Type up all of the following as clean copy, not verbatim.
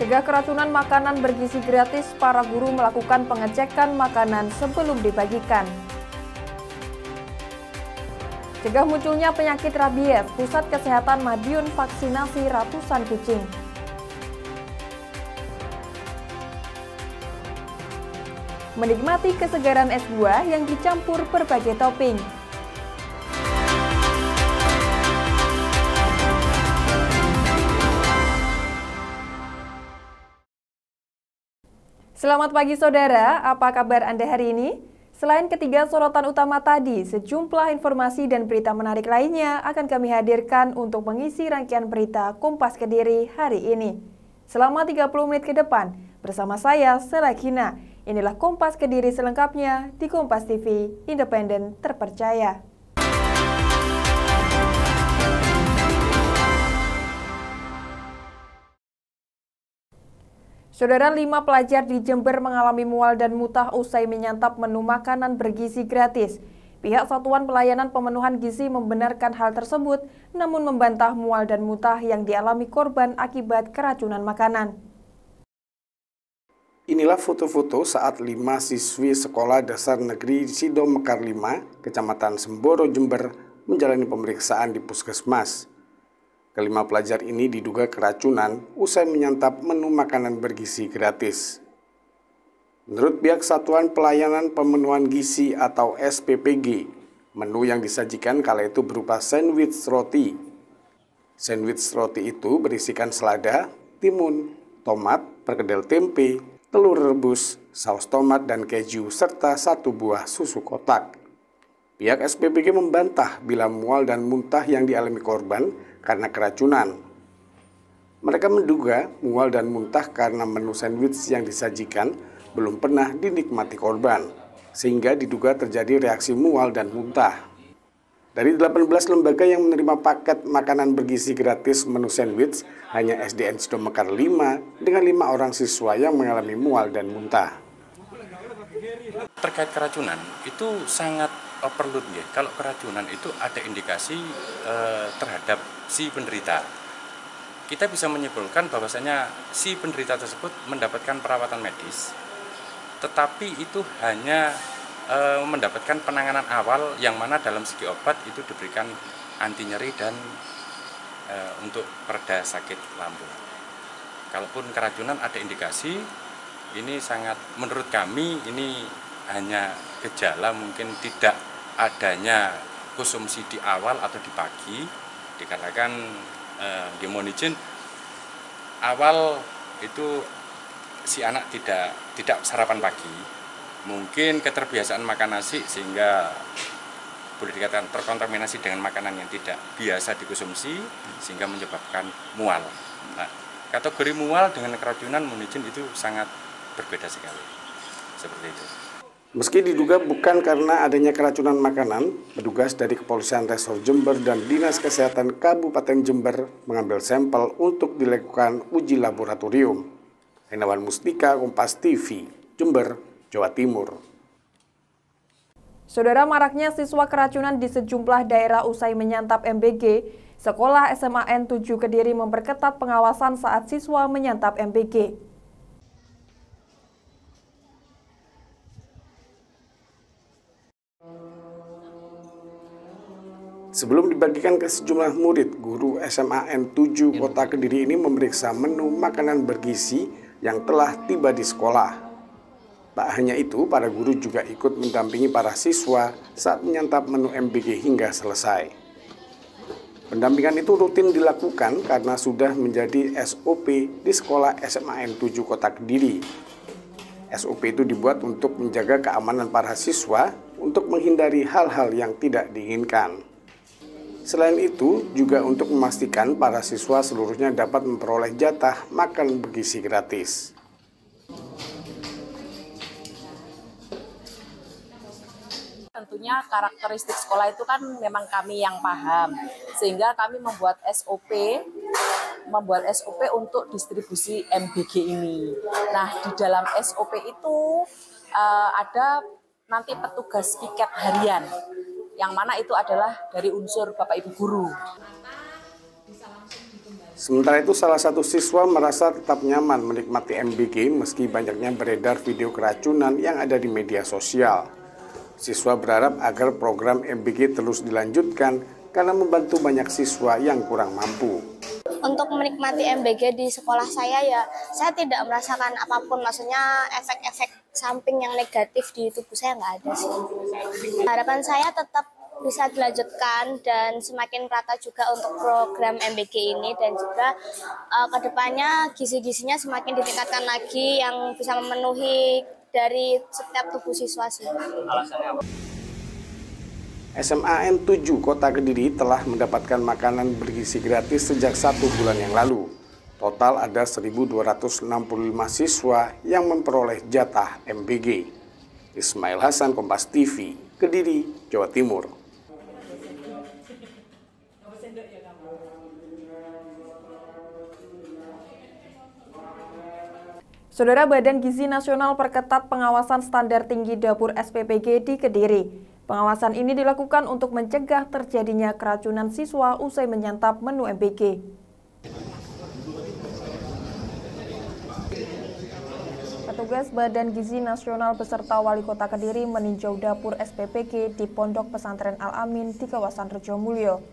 Cegah keracunan makanan bergizi gratis, para guru melakukan pengecekan makanan sebelum dibagikan. Cegah munculnya penyakit rabies, Pusat Kesehatan Madiun vaksinasi ratusan kucing. Menikmati kesegaran es buah yang dicampur berbagai topping. Selamat pagi saudara, apa kabar Anda hari ini? Selain ketiga sorotan utama tadi, sejumlah informasi dan berita menarik lainnya akan kami hadirkan untuk mengisi rangkaian berita Kompas Kediri hari ini. Selama 30 menit ke depan, bersama saya, Sela Gina. Inilah Kompas Kediri selengkapnya di Kompas TV, independen terpercaya. Saudara, 5 pelajar di Jember mengalami mual dan muntah usai menyantap menu makanan bergizi gratis. Pihak Satuan Pelayanan Pemenuhan Gizi membenarkan hal tersebut, namun membantah mual dan muntah yang dialami korban akibat keracunan makanan. Inilah foto-foto saat 5 siswi Sekolah Dasar Negeri Sido Mekar 5, Kecamatan Semboro, Jember, menjalani pemeriksaan di Puskesmas. Kelima pelajar ini diduga keracunan usai menyantap menu makanan bergizi gratis. Menurut pihak Satuan Pelayanan Pemenuhan Gizi atau SPPG, menu yang disajikan kala itu berupa sandwich roti. Sandwich roti itu berisikan selada, timun, tomat, perkedel tempe, telur rebus, saus tomat dan keju, serta 1 buah susu kotak. Pihak SPPG membantah bila mual dan muntah yang dialami korban karena keracunan. Mereka menduga mual dan muntah karena menu sandwich yang disajikan belum pernah dinikmati korban, sehingga diduga terjadi reaksi mual dan muntah. Dari 18 lembaga yang menerima paket makanan bergizi gratis menu sandwich, hanya SDN Sido Mekar 5 dengan 5 orang siswa yang mengalami mual dan muntah. Terkait keracunan itu sangat perlu ya. Kalau keracunan itu ada indikasi terhadap si penderita. Kita bisa menyimpulkan bahwasanya si penderita tersebut mendapatkan perawatan medis, tetapi itu hanya mendapatkan penanganan awal yang mana dalam segi obat itu diberikan anti nyeri dan untuk pereda sakit lambung. Kalaupun keracunan ada indikasi, ini sangat menurut kami ini hanya gejala mungkin tidak adanya konsumsi di awal atau di pagi, dikarenakan mohon izin awal itu si anak tidak sarapan pagi, mungkin keterbiasaan makan nasi sehingga boleh dikatakan terkontaminasi dengan makanan yang tidak biasa dikonsumsi sehingga menyebabkan mual. Nah, kategori mual dengan keracunan mohon izin itu sangat berbeda sekali, seperti itu. Meski diduga bukan karena adanya keracunan makanan, petugas dari Kepolisian Resor Jember dan Dinas Kesehatan Kabupaten Jember mengambil sampel untuk dilakukan uji laboratorium. Hendawan Mustika, Kompas TV, Jember, Jawa Timur. Saudara, maraknya siswa keracunan di sejumlah daerah usai menyantap MBG, Sekolah SMAN 7 Kediri memperketat pengawasan saat siswa menyantap MBG. Sebelum dibagikan ke sejumlah murid, guru SMAN 7 Kota Kediri ini memeriksa menu makanan bergizi yang telah tiba di sekolah. Tak hanya itu, para guru juga ikut mendampingi para siswa saat menyantap menu MBG hingga selesai. Pendampingan itu rutin dilakukan karena sudah menjadi SOP di sekolah SMAN 7 Kota Kediri. SOP itu dibuat untuk menjaga keamanan para siswa untuk menghindari hal-hal yang tidak diinginkan. Selain itu, juga untuk memastikan para siswa seluruhnya dapat memperoleh jatah makan bergizi gratis. Tentunya karakteristik sekolah itu kan memang kami yang paham, sehingga kami membuat SOP untuk distribusi MBG ini. Nah, di dalam SOP itu ada nanti petugas piket harian, yang mana itu adalah dari unsur Bapak Ibu guru. Sementara itu, salah satu siswa merasa tetap nyaman menikmati MBG meski banyaknya beredar video keracunan yang ada di media sosial. Siswa berharap agar program MBG terus dilanjutkan karena membantu banyak siswa yang kurang mampu. Untuk menikmati MBG di sekolah saya ya, saya tidak merasakan apapun, maksudnya efek-efek samping yang negatif di tubuh saya nggak ada sih. Harapan saya tetap bisa dilanjutkan dan semakin rata juga untuk program MBG ini, dan juga kedepannya gizi-gizinya semakin ditingkatkan lagi yang bisa memenuhi dari setiap tubuh siswa sih. SMAN 7 Kota Kediri telah mendapatkan makanan bergizi gratis sejak 1 bulan yang lalu. Total ada 1.265 siswa yang memperoleh jatah MBG. Ismail Hasan, Kompas TV, Kediri, Jawa Timur. Saudara, Badan Gizi Nasional perketat pengawasan standar tinggi dapur SPPG di Kediri. Pengawasan ini dilakukan untuk mencegah terjadinya keracunan siswa usai menyantap menu MBG. Petugas Badan Gizi Nasional beserta Wali Kota Kediri meninjau dapur SPPG di Pondok Pesantren Al-Amin di kawasan Rejomulyo.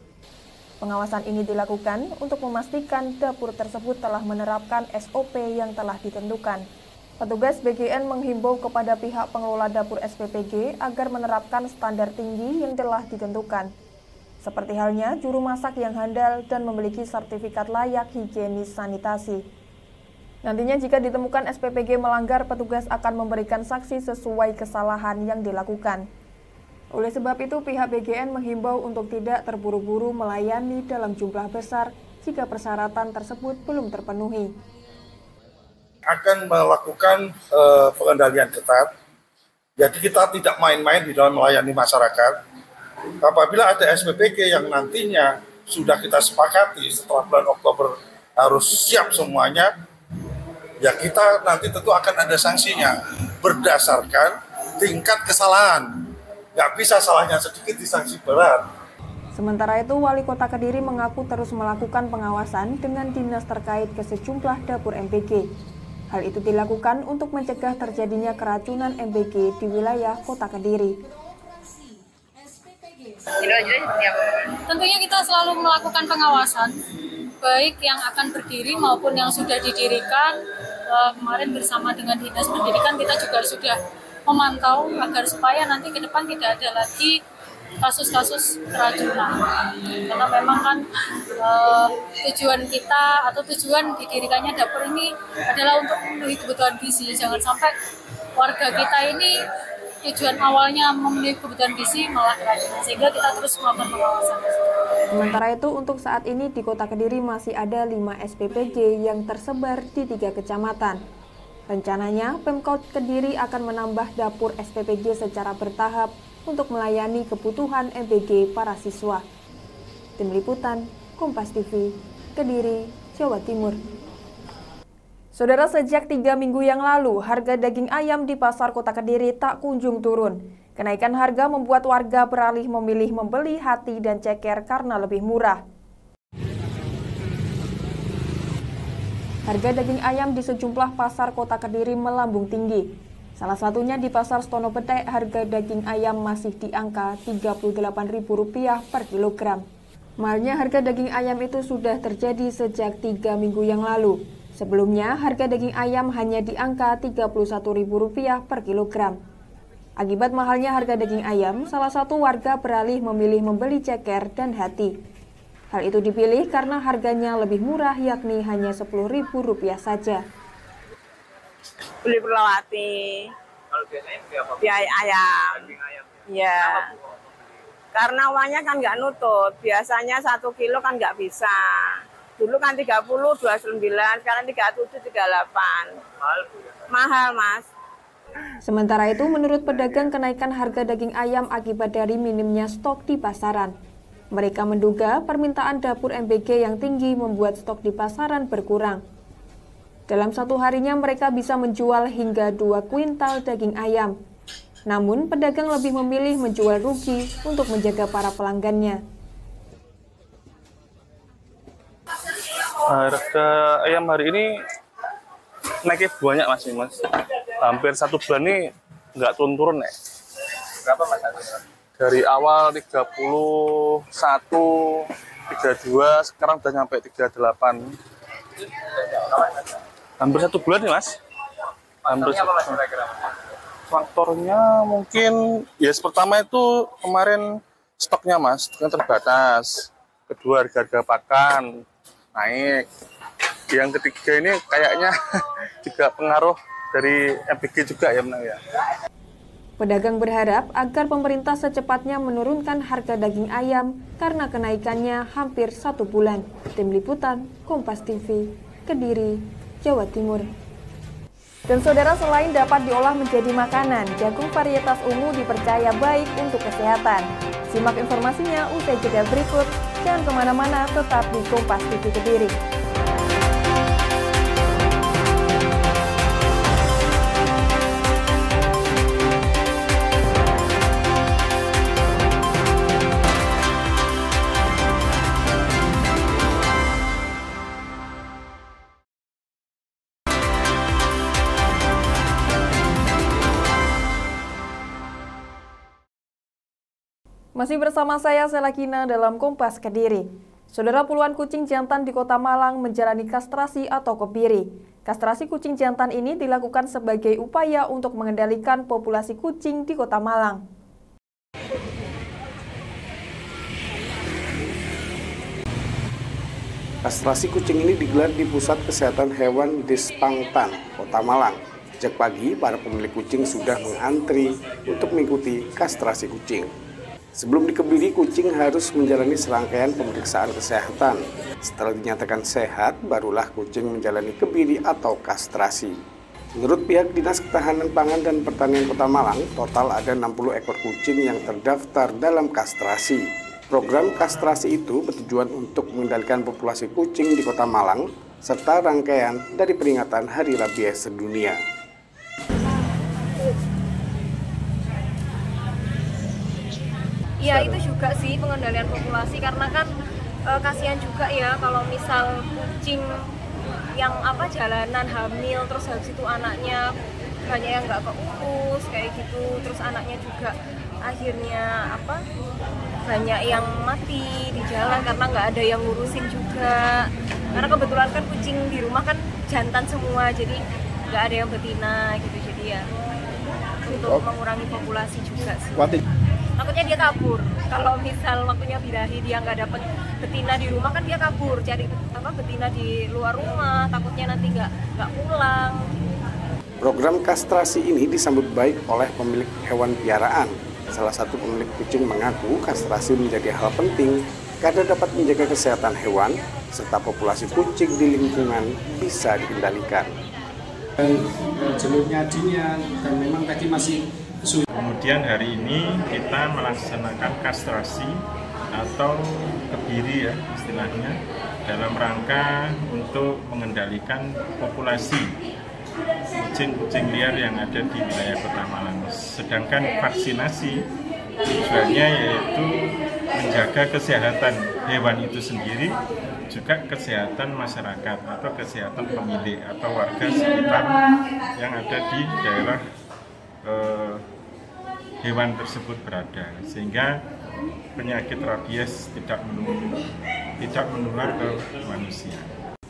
Pengawasan ini dilakukan untuk memastikan dapur tersebut telah menerapkan SOP yang telah ditentukan. Petugas BGN menghimbau kepada pihak pengelola dapur SPPG agar menerapkan standar tinggi yang telah ditentukan. Seperti halnya juru masak yang handal dan memiliki sertifikat layak higienis sanitasi. Nantinya jika ditemukan SPPG melanggar, petugas akan memberikan sanksi sesuai kesalahan yang dilakukan. Oleh sebab itu, pihak BGN menghimbau untuk tidak terburu-buru melayani dalam jumlah besar jika persyaratan tersebut belum terpenuhi. Akan melakukan pengendalian ketat, jadi kita tidak main-main di dalam melayani masyarakat. Apabila ada SPPG yang nantinya sudah kita sepakati setelah bulan Oktober harus siap semuanya, ya kita nanti tentu akan ada sanksinya berdasarkan tingkat kesalahan. Nggak bisa salahnya sedikit disanksi berat. Sementara itu, Wali Kota Kediri mengaku terus melakukan pengawasan dengan dinas terkait ke sejumlah dapur MBG. Hal itu dilakukan untuk mencegah terjadinya keracunan MBG di wilayah Kota Kediri. Tentunya kita selalu melakukan pengawasan, baik yang akan berdiri maupun yang sudah didirikan. Kemarin bersama dengan Dinas Pendidikan kita juga sudah memantau agar supaya nanti ke depan tidak ada lagi kasus-kasus keracunan. Karena memang kan tujuan kita atau tujuan didirikannya dapur ini adalah untuk memenuhi kebutuhan gizi. Jangan sampai warga kita ini tujuan awalnya memenuhi kebutuhan gizi malah keracunan. Sehingga kita terus melakukan pengawasan. Sementara itu, untuk saat ini di Kota Kediri masih ada 5 SPPG yang tersebar di 3 kecamatan. Rencananya, Pemkot Kediri akan menambah dapur SPPG secara bertahap untuk melayani kebutuhan MBG para siswa. Tim Liputan, Kompas TV, Kediri, Jawa Timur. Saudara, sejak 3 minggu yang lalu, harga daging ayam di Pasar Kota Kediri tak kunjung turun. Kenaikan harga membuat warga beralih memilih membeli hati dan ceker karena lebih murah. Harga daging ayam di sejumlah pasar Kota Kediri melambung tinggi. Salah satunya di Pasar Stono Betek, harga daging ayam masih di angka Rp38.000 per kilogram. Mahalnya harga daging ayam itu sudah terjadi sejak 3 minggu yang lalu. Sebelumnya, harga daging ayam hanya di angka Rp31.000 per kilogram. Akibat mahalnya harga daging ayam, salah satu warga beralih memilih membeli ceker dan hati. Hal itu dipilih karena harganya lebih murah, yakni hanya Rp10.000 saja. Beli perlawati. Kalau biasanya beli apa? Biaya ayam. Daging ayam. Ya. Karena uangnya kan nggak nutut. Biasanya 1 kilo kan nggak bisa. Dulu kan 30, 29, sekarang 37, 38. Mahal, Bu, ya? Mahal, Mas. Sementara itu, menurut pedagang, kenaikan harga daging ayam akibat dari minimnya stok di pasaran. Mereka menduga permintaan dapur MBG yang tinggi membuat stok di pasaran berkurang. Dalam satu harinya mereka bisa menjual hingga 2 kuintal daging ayam. Namun pedagang lebih memilih menjual rugi untuk menjaga para pelanggannya. Harga ayam hari ini naiknya banyak mas. Hampir 1 bulan ini nggak turun-turun ya. Berapa mas? Dari awal 31, 32, sekarang udah sampai 38. Hampir 1 bulan nih mas. Hampir apa mas kira-kira? Faktornya mungkin ya pertama itu kemarin stoknya mas, stoknya terbatas. Kedua harga pakan naik. Yang ketiga ini kayaknya juga pengaruh dari MBG juga ya menang ya. Pedagang berharap agar pemerintah secepatnya menurunkan harga daging ayam karena kenaikannya hampir 1 bulan. Tim Liputan, Kompas TV, Kediri, Jawa Timur. Dan saudara, selain dapat diolah menjadi makanan, jagung varietas ungu dipercaya baik untuk kesehatan. Simak informasinya usai jeda berikut. Jangan kemana-mana, tetap di Kompas TV Kediri. Masih bersama saya, Selakina, dalam Kompas Kediri. Saudara, puluhan kucing jantan di Kota Malang menjalani kastrasi atau kebiri. Kastrasi kucing jantan ini dilakukan sebagai upaya untuk mengendalikan populasi kucing di Kota Malang. Kastrasi kucing ini digelar di Pusat Kesehatan Hewan Dispangtan, Kota Malang. Sejak pagi, para pemilik kucing sudah mengantri untuk mengikuti kastrasi kucing. Sebelum dikebiri, kucing harus menjalani serangkaian pemeriksaan kesehatan. Setelah dinyatakan sehat, barulah kucing menjalani kebiri atau kastrasi. Menurut pihak Dinas Ketahanan Pangan dan Pertanian Kota Malang, total ada 60 ekor kucing yang terdaftar dalam kastrasi. Program kastrasi itu bertujuan untuk mengendalikan populasi kucing di Kota Malang, serta rangkaian dari peringatan Hari Rabies Sedunia. Ya itu juga sih pengendalian populasi, karena kan kasihan juga ya kalau misal kucing yang jalanan hamil terus habis itu anaknya banyak yang nggak keurus kayak gitu, terus anaknya juga akhirnya banyak yang mati di jalan karena nggak ada yang ngurusin juga. Karena kebetulan kan kucing di rumah kan jantan semua, jadi nggak ada yang betina gitu, jadi ya untuk mengurangi populasi juga sih. Takutnya dia kabur. Kalau misal waktunya birahi dia nggak dapat betina di rumah, kan dia kabur cari betina di luar rumah. Takutnya nanti nggak pulang. Program kastrasi ini disambut baik oleh pemilik hewan piaraan. Salah satu pemilik kucing mengaku kastrasi menjadi hal penting karena dapat menjaga kesehatan hewan serta populasi kucing di lingkungan bisa dikendalikan. Jalurnya dinian dan memang tadi masih sulit. Kemudian hari ini kita melaksanakan kastrasi atau kebiri ya istilahnya, dalam rangka untuk mengendalikan populasi kucing-kucing liar yang ada di wilayah Kota Malang. Sedangkan vaksinasi tujuannya yaitu menjaga kesehatan hewan itu sendiri, juga kesehatan masyarakat atau kesehatan pemilik atau warga sekitar yang ada di daerah hewan tersebut berada, sehingga penyakit rabies tidak menular ke manusia.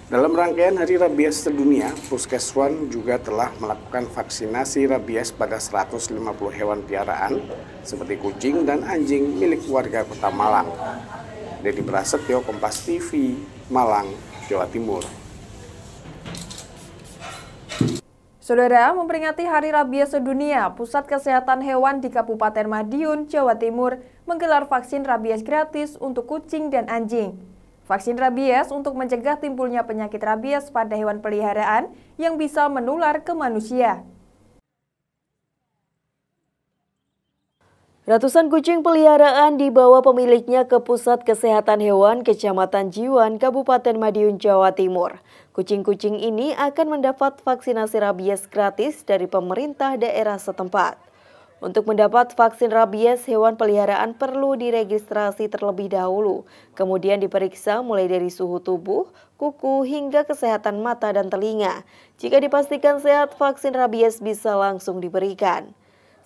Dalam rangkaian Hari Rabies Sedunia, Puskeswan juga telah melakukan vaksinasi rabies pada 150 hewan piaraan seperti kucing dan anjing milik warga Kota Malang. Dedi Prasetyo, Kompas TV, Malang, Jawa Timur. Saudara, memperingati Hari Rabies Sedunia, Pusat Kesehatan Hewan di Kabupaten Madiun, Jawa Timur menggelar vaksin rabies gratis untuk kucing dan anjing. Vaksin rabies untuk mencegah timbulnya penyakit rabies pada hewan peliharaan yang bisa menular ke manusia. Ratusan kucing peliharaan dibawa pemiliknya ke Pusat Kesehatan Hewan Kecamatan Jiwan, Kabupaten Madiun, Jawa Timur. Kucing-kucing ini akan mendapat vaksinasi rabies gratis dari pemerintah daerah setempat. Untuk mendapat vaksin rabies, hewan peliharaan perlu diregistrasi terlebih dahulu, kemudian diperiksa mulai dari suhu tubuh, kuku, hingga kesehatan mata dan telinga. Jika dipastikan sehat, vaksin rabies bisa langsung diberikan.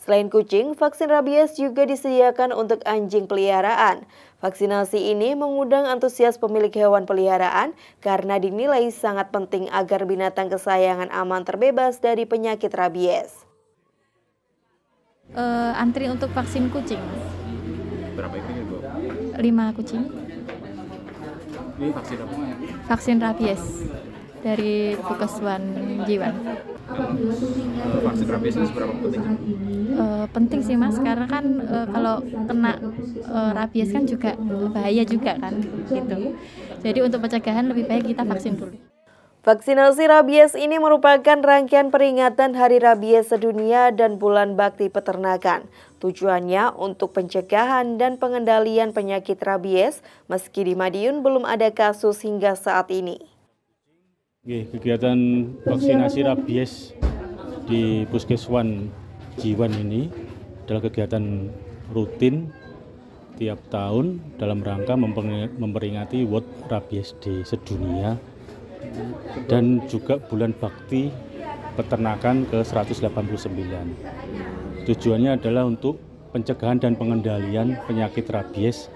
Selain kucing, vaksin rabies juga disediakan untuk anjing peliharaan. Vaksinasi ini mengundang antusias pemilik hewan peliharaan karena dinilai sangat penting agar binatang kesayangan aman terbebas dari penyakit rabies. Antri untuk vaksin kucing. Berapa itu, Bu? 5 kucing. Ini vaksin apa? Vaksin rabies dari Puskeswan Jiwan. Vaksin rabies ini seberapa penting? Penting sih Mas, karena kan kalau kena rabies kan juga bahaya juga kan gitu. Jadi untuk pencegahan lebih baik kita vaksin dulu. Vaksinasi rabies ini merupakan rangkaian peringatan Hari Rabies Sedunia dan Bulan Bakti Peternakan. Tujuannya untuk pencegahan dan pengendalian penyakit rabies, meski di Madiun belum ada kasus hingga saat ini. Kegiatan vaksinasi rabies di Puskeswan Jiwan ini adalah kegiatan rutin tiap tahun dalam rangka memperingati World Rabies Day sedunia dan juga bulan bakti peternakan ke-189. Tujuannya adalah untuk pencegahan dan pengendalian penyakit rabies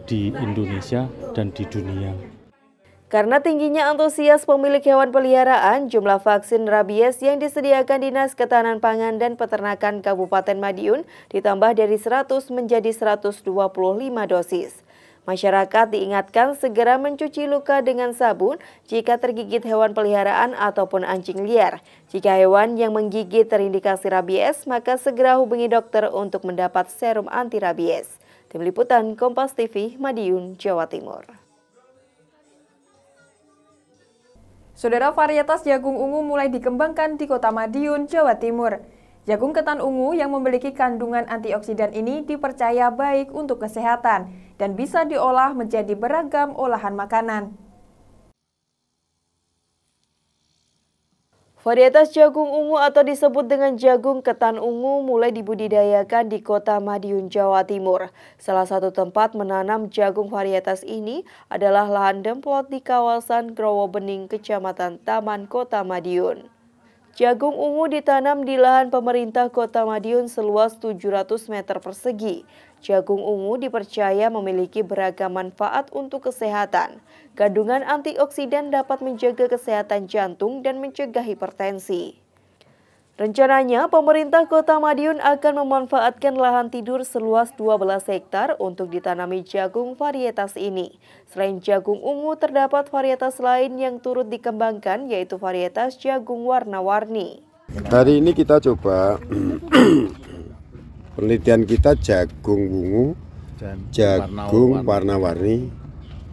di Indonesia dan di dunia. Karena tingginya antusias pemilik hewan peliharaan, jumlah vaksin rabies yang disediakan Dinas Ketahanan Pangan dan Peternakan Kabupaten Madiun ditambah dari 100 menjadi 125 dosis. Masyarakat diingatkan segera mencuci luka dengan sabun jika tergigit hewan peliharaan ataupun anjing liar. Jika hewan yang menggigit terindikasi rabies, maka segera hubungi dokter untuk mendapat serum anti rabies. Tim Liputan Kompas TV, Madiun, Jawa Timur. Saudara, varietas jagung ungu mulai dikembangkan di Kota Madiun, Jawa Timur. Jagung ketan ungu yang memiliki kandungan antioksidan ini dipercaya baik untuk kesehatan dan bisa diolah menjadi beragam olahan makanan. Varietas jagung ungu atau disebut dengan jagung ketan ungu mulai dibudidayakan di Kota Madiun, Jawa Timur. Salah satu tempat menanam jagung varietas ini adalah lahan demplot di kawasan Growobening, Kecamatan Taman, Kota Madiun. Jagung ungu ditanam di lahan pemerintah Kota Madiun seluas 700 meter persegi. Jagung ungu dipercaya memiliki beragam manfaat untuk kesehatan. Kandungan antioksidan dapat menjaga kesehatan jantung dan mencegah hipertensi. Rencananya, pemerintah Kota Madiun akan memanfaatkan lahan tidur seluas 12 hektar untuk ditanami jagung varietas ini. Selain jagung ungu, terdapat varietas lain yang turut dikembangkan, yaitu varietas jagung warna-warni. Hari ini kita coba penelitian kita jagung ungu, jagung warna-warni.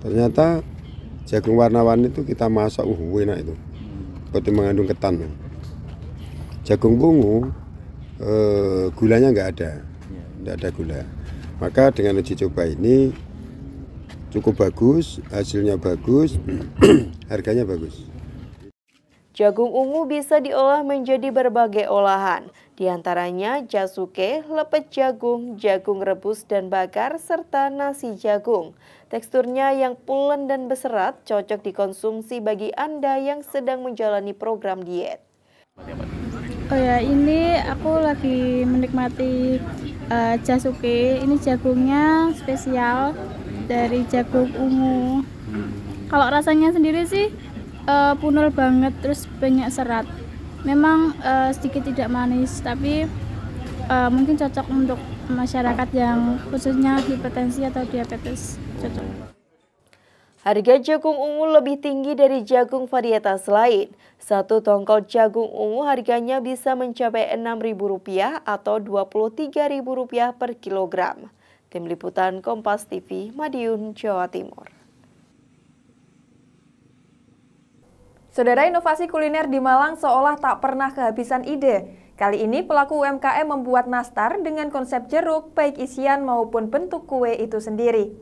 Ternyata jagung warna-warni itu kita masak, enak itu, seperti mengandung ketan. Jagung ungu gulanya nggak ada gula. Maka dengan uji coba ini cukup bagus, hasilnya bagus, harganya bagus. Jagung ungu bisa diolah menjadi berbagai olahan, diantaranya jasuke, lepet jagung, jagung rebus dan bakar, serta nasi jagung. Teksturnya yang pulen dan berserat cocok dikonsumsi bagi Anda yang sedang menjalani program diet. Oh ya, ini aku lagi menikmati jasuke. Ini jagungnya spesial dari jagung ungu. Kalau rasanya sendiri sih punel banget, terus banyak serat. Memang sedikit tidak manis, tapi mungkin cocok untuk masyarakat yang khususnya hipertensi atau diabetes. Cocok. Harga jagung ungu lebih tinggi dari jagung varietas lain. Satu tongkol jagung ungu harganya bisa mencapai Rp6.000 atau Rp23.000 per kilogram. Tim Liputan Kompas TV, Madiun, Jawa Timur. Saudara, inovasi kuliner di Malang seolah tak pernah kehabisan ide. Kali ini pelaku UMKM membuat nastar dengan konsep jeruk, baik isian maupun bentuk kue itu sendiri.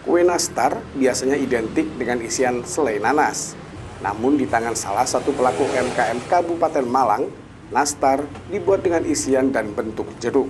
Kue nastar biasanya identik dengan isian selai nanas. Namun di tangan salah satu pelaku UMKM Kabupaten Malang, nastar dibuat dengan isian dan bentuk jeruk.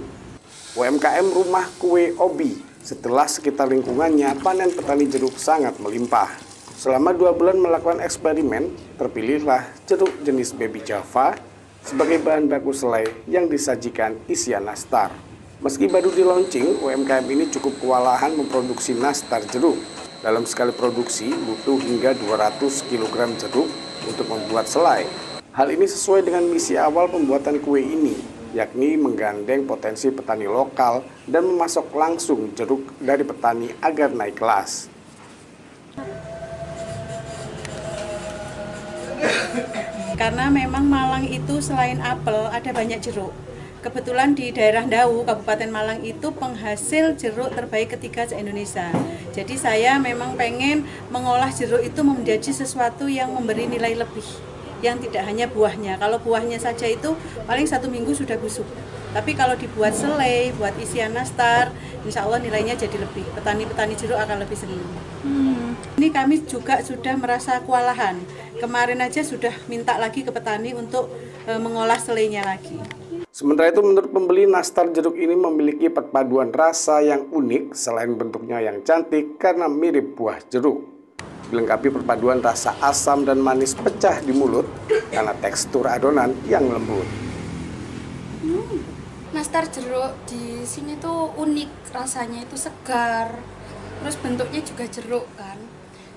UMKM Rumah Kue Obi setelah sekitar lingkungannya panen petani jeruk sangat melimpah. Selama 2 bulan melakukan eksperimen, terpilihlah jeruk jenis Baby Java sebagai bahan baku selai yang disajikan isian nastar. Meski baru di launching, UMKM ini cukup kewalahan memproduksi nastar jeruk. Dalam sekali produksi butuh hingga 200 kg jeruk untuk membuat selai. Hal ini sesuai dengan misi awal pembuatan kue ini, yakni menggandeng potensi petani lokal dan memasok langsung jeruk dari petani agar naik kelas. Karena memang Malang itu selain apel ada banyak jeruk. Kebetulan di daerah Ndau, Kabupaten Malang itu penghasil jeruk terbaik ketiga se-Indonesia. Jadi saya memang pengen mengolah jeruk itu menjadi sesuatu yang memberi nilai lebih, yang tidak hanya buahnya. Kalau buahnya saja itu paling 1 minggu sudah busuk. Tapi kalau dibuat selai, buat isian nastar, insya Allah nilainya jadi lebih. Petani-petani jeruk akan lebih senang. Ini kami juga sudah merasa kewalahan. Kemarin aja sudah minta lagi ke petani untuk mengolah selainya lagi. Sementara itu menurut pembeli, nastar jeruk ini memiliki perpaduan rasa yang unik selain bentuknya yang cantik karena mirip buah jeruk. Dilengkapi perpaduan rasa asam dan manis pecah di mulut karena tekstur adonan yang lembut. Nastar jeruk di sini tuh unik, rasanya itu segar, terus bentuknya juga jeruk kan.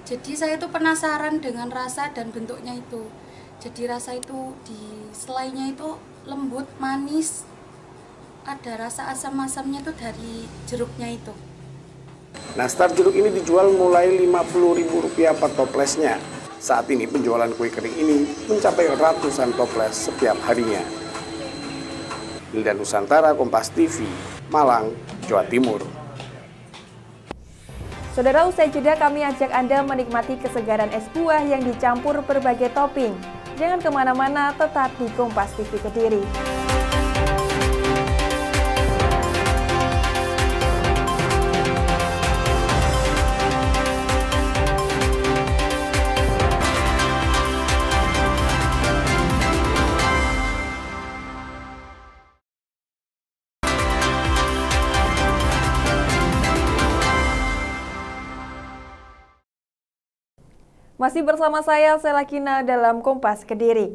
Jadi saya tuh penasaran dengan rasa dan bentuknya itu. Jadi rasa itu di selainya itu lembut, manis, ada rasa asam-asamnya tuh dari jeruknya itu. Nastar jeruk ini dijual mulai Rp50.000 per toplesnya. Saat ini penjualan kue kering ini mencapai ratusan toples setiap harinya. Hilda Nusantara, Kompas TV, Malang, Jawa Timur. Saudara, usai jeda kami ajak Anda menikmati kesegaran es buah yang dicampur berbagai topping. Jangan kemana-mana, tetap di Kompas TV Kediri. Masih bersama saya, Selakina, dalam Kompas Kediri.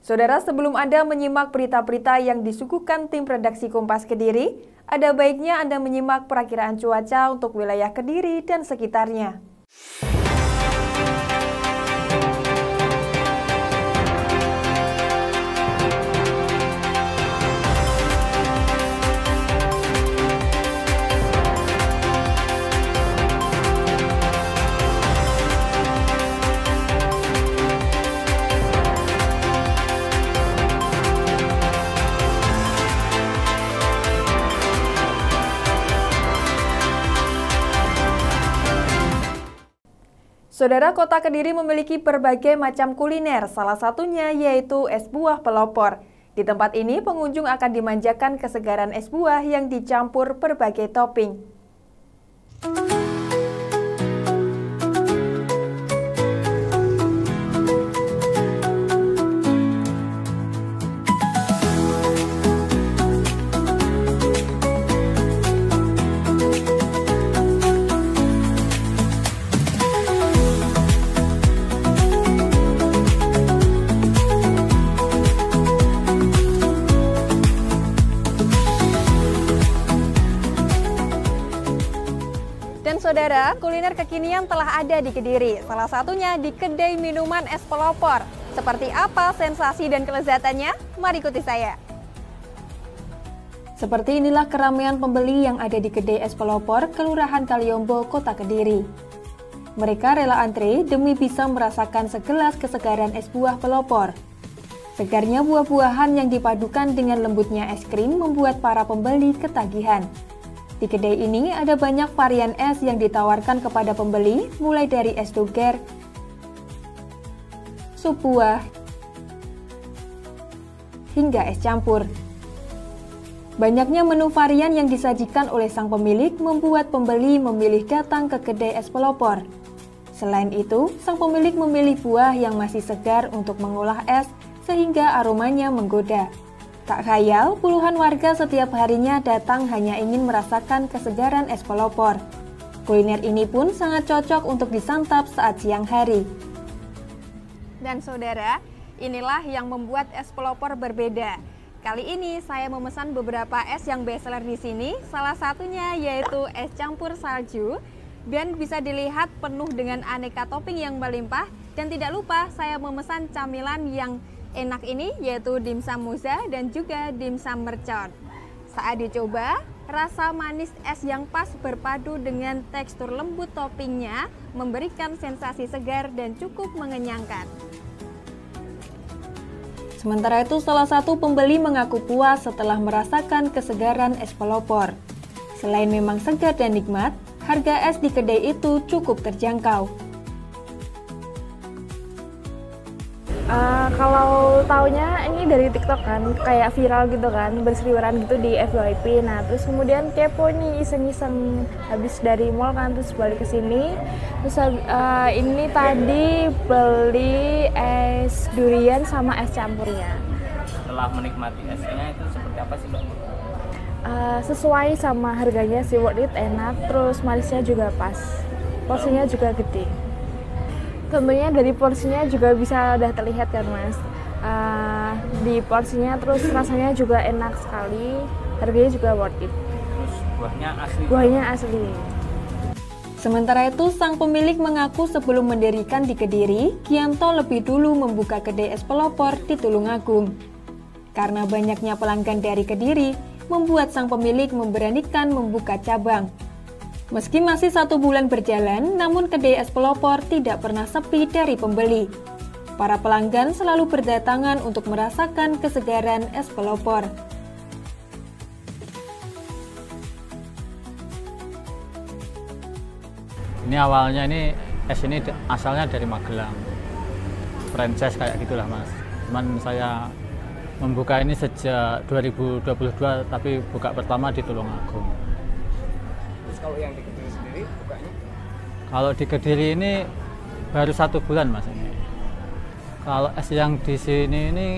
Saudara, sebelum Anda menyimak berita-berita yang disuguhkan tim redaksi Kompas Kediri, ada baiknya Anda menyimak perakiraan cuaca untuk wilayah Kediri dan sekitarnya. Saudara, kota Kediri memiliki berbagai macam kuliner, salah satunya yaitu es buah pelopor. Di tempat ini, pengunjung akan dimanjakan kesegaran es buah yang dicampur berbagai topping. Saudara, kuliner kekinian telah ada di Kediri, salah satunya di kedai minuman es pelopor. Seperti apa sensasi dan kelezatannya? Mari ikuti saya. Seperti inilah keramaian pembeli yang ada di kedai es pelopor, Kelurahan Kaliombo, Kota Kediri. Mereka rela antre demi bisa merasakan segelas kesegaran es buah pelopor. Segarnya buah-buahan yang dipadukan dengan lembutnya es krim membuat para pembeli ketagihan. Di kedai ini ada banyak varian es yang ditawarkan kepada pembeli, mulai dari es doger, sup buah, hingga es campur. Banyaknya menu varian yang disajikan oleh sang pemilik membuat pembeli memilih datang ke kedai es pelopor. Selain itu, sang pemilik memilih buah yang masih segar untuk mengolah es sehingga aromanya menggoda. Tak khayal, puluhan warga setiap harinya datang hanya ingin merasakan kesegaran es pelopor. Kuliner ini pun sangat cocok untuk disantap saat siang hari. Dan saudara, inilah yang membuat es pelopor berbeda. Kali ini saya memesan beberapa es yang bestseller di sini. Salah satunya yaitu es campur salju. Dan bisa dilihat penuh dengan aneka topping yang melimpah. Dan tidak lupa saya memesan camilan yang enak ini yaitu dimsum moza dan juga dimsum mercon. Saat dicoba, rasa manis es yang pas berpadu dengan tekstur lembut toppingnya memberikan sensasi segar dan cukup mengenyangkan. Sementara itu, salah satu pembeli mengaku puas setelah merasakan kesegaran es pelopor. Selain memang segar dan nikmat, harga es di kedai itu cukup terjangkau. Kalau taunya ini dari TikTok kan, kayak viral gitu kan, berseliweran gitu di FYP. Nah, terus kemudian kepo nih, iseng-iseng habis dari mall kan, terus balik ke sini. Terus ini tadi beli es durian sama es campurnya. Setelah menikmati esnya itu seperti apa sih Mbak? Sesuai sama harganya sih, worth it, enak, terus manisnya juga pas, porsinya juga gede. Tentunya dari porsinya juga bisa udah terlihat kan Mas, di porsinya, terus rasanya juga enak sekali, harganya juga worth it. Terus buahnya asli? Buahnya asli. Sementara itu, sang pemilik mengaku sebelum mendirikan di Kediri, Gianto lebih dulu membuka kedai es pelopor di Tulungagung. Karena banyaknya pelanggan dari Kediri, membuat sang pemilik memberanikan membuka cabang. Meski masih 1 bulan berjalan, namun kedai es pelopor tidak pernah sepi dari pembeli. Para pelanggan selalu berdatangan untuk merasakan kesegaran es pelopor. Ini awalnya es ini asalnya dari Magelang, franchise kayak gitulah Mas. Cuman saya membuka ini sejak 2022, tapi buka pertama di Tulungagung. Terus kalau yang di Kediri sendiri bukanya? Kalau di Kediri ini baru 1 bulan Mas ini. Kalau es yang di sini ini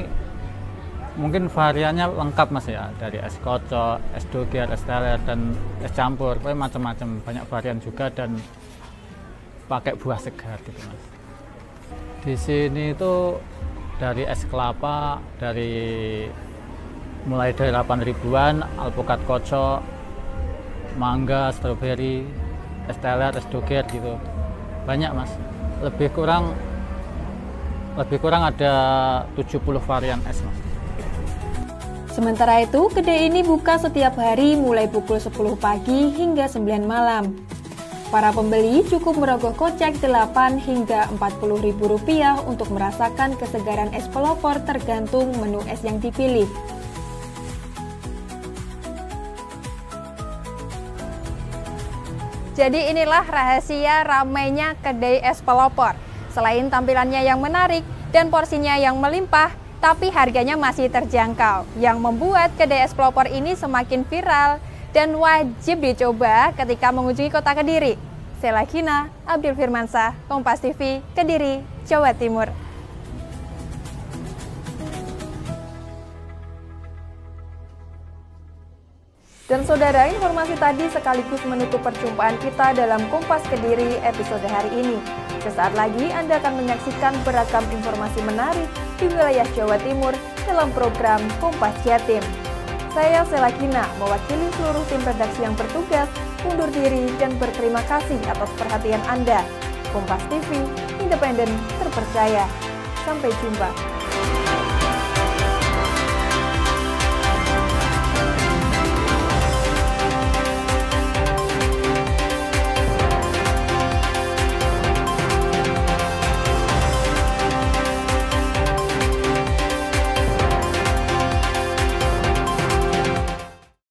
mungkin variannya lengkap Mas ya, dari es kocok, es doger, es teler, dan es campur, pokoknya macam-macam, banyak varian juga dan pakai buah segar gitu Mas. Di sini itu dari es kelapa, mulai dari 8.000-an, alpukat kocok, mangga, stroberi, es teler, es doger gitu. Banyak Mas. Lebih kurang ada 70 varian es Mas. Sementara itu, kedai ini buka setiap hari mulai pukul 10 pagi hingga 9 malam. Para pembeli cukup merogoh kocek 8 hingga Rp40.000 untuk merasakan kesegaran es pelopor tergantung menu es yang dipilih. Jadi inilah rahasia ramainya kedai es pelopor. Selain tampilannya yang menarik dan porsinya yang melimpah, tapi harganya masih terjangkau, yang membuat kedai es pelopor ini semakin viral dan wajib dicoba ketika mengunjungi kota Kediri. Selakina, Abdul Firmansyah, Kompas TV, Kediri, Jawa Timur. Dan saudara, informasi tadi sekaligus menutup perjumpaan kita dalam Kompas Kediri episode hari ini. Sesaat lagi Anda akan menyaksikan beragam informasi menarik di wilayah Jawa Timur dalam program Kompas Jatim. Saya Selakina, mewakili seluruh tim redaksi yang bertugas, undur diri dan berterima kasih atas perhatian Anda. Kompas TV, independen, terpercaya. Sampai jumpa.